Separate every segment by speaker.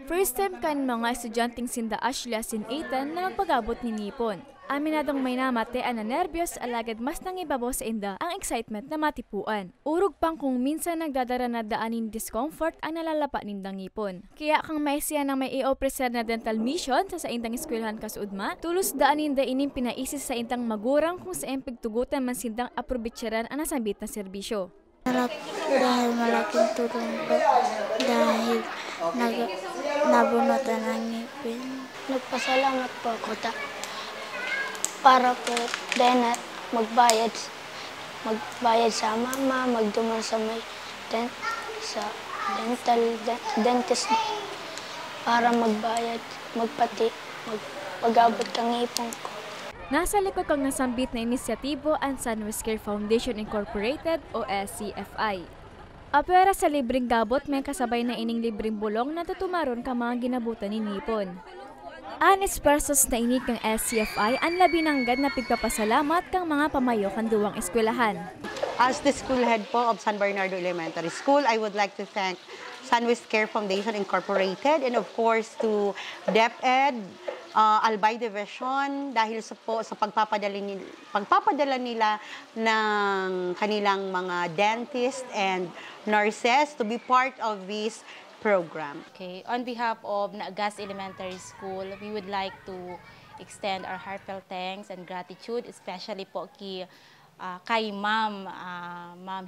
Speaker 1: First time kan mga estudyanteng sinda Ashley asin Ethan na magpagabot ni Nipon. Aminadong may namate na nervyos alagad mas nangibabaw sa inda ang excitement na matipuan. Urog pang kung minsan nagdadara na daanin discomfort ang nalalapa nindang ngipon. Kaya kang maisiya na may i-ofrecer na dental mission sa indang eskwelahan kasudma, tulos daanin da ining pinaisis sa indang magurang kung sa pigtugutan man sindang aprobitsaran ang nasambit na serbisyo.
Speaker 2: Harap dahil malaking tulong po dahil nabunutan ang ngipin. Nagpasalamat po ako para po din magbayad sa mama, magduman sa may dentist para magpagabot ang ngipon ko.
Speaker 1: Nasa likod kang nasambit na inisyatibo ang Sunwest Care Foundation Incorporated o SCFI. Apera sa libreng gabot may kasabay na ining libreng bulong na tutumaron ka mga ginabutan ni Nipon. Anis persos na inig kang SCFI ang labinanggad na pigpapasalamat kang mga pamayo kan duwang eskwelahan.
Speaker 3: As the school head po of San Bernardo Elementary School, I would like to thank Sunwest Care Foundation Incorporated and of course to DepEd, Albay Division dahil sa pagpapadala nila ng kanilang mga dentist and nurses to be part of this program.
Speaker 4: Okay, on behalf of Nagas Elementary School, we would like to extend our heartfelt thanks and gratitude, especially po kay Ma'am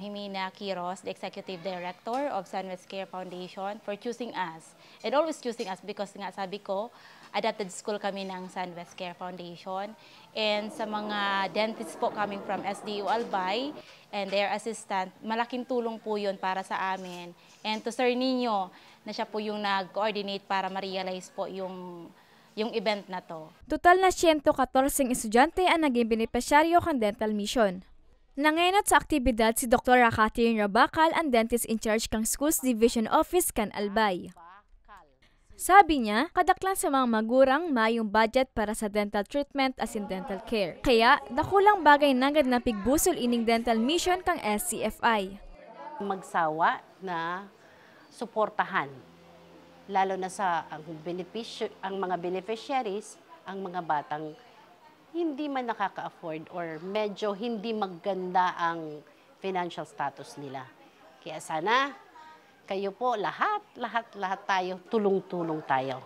Speaker 4: Jimena Quiros, the Executive Director of Sunwest Care Foundation, for choosing us and always choosing us because nga sabi ko, adopted school kami ng Sunwest Care Foundation. And sa mga dentists po coming from SDU Albay and their assistant, malaking tulong po yun para sa amin. And to Sir Nino, na siya po yung nag-coordinate para ma-realize po yung event na to.
Speaker 1: Total na 114 estudyante ang naging benepisyaryo kan dental mission. Nangenot sa aktibidad si Dr. Catherine Rabakal, ang dentist in charge kang Schools Division Office kan Albay. Sabi niya, kadaklan sa mga magurang mayong budget para sa dental treatment as in dental care. Kaya, dakulang bagay nanggad na pigbusol ining dental mission kang SCFI.
Speaker 5: Magsawa na suportahan, lalo na sa ang mga beneficiaries, ang mga batang hindi man nakaka-afford or medyo hindi maganda ang financial status nila. Kaya sana, kayo po, lahat tayo, tulong-tulong tayo.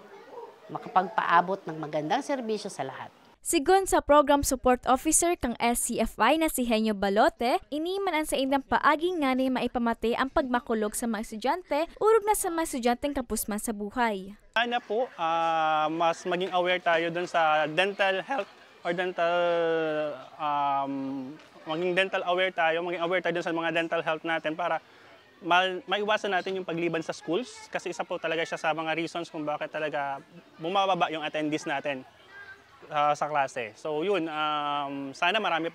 Speaker 5: Makapagpaabot ng magandang serbisyo sa lahat.
Speaker 1: Sigon sa Program Support Officer kang SCFI na si Henyo Balote, iniman ang sa indang paaging nga ni maipamate ang pagmakulog sa mga estudyante, urog na sa mga estudyanteng kapusman sa buhay.
Speaker 6: Sana po, mas maging aware tayo dun sa dental health or maging dental aware tayo, maging aware tayo dun sa mga dental health natin para maiwasan natin yung pagliban sa schools kasi isa po talaga siya sa mga reasons kung bakit talaga bumababa yung attendees natin sa klase. So yun, sana marami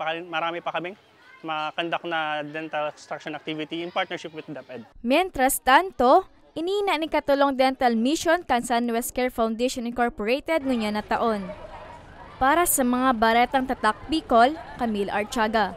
Speaker 6: pa kaming makandak na dental extraction activity in partnership with DepEd.
Speaker 1: Mientras tanto, inina ni katulong dental mission kan Sunwest Care Foundation Incorporated ngunya na taon. Para sa mga baretang tatak Bicol, Camille Archaga.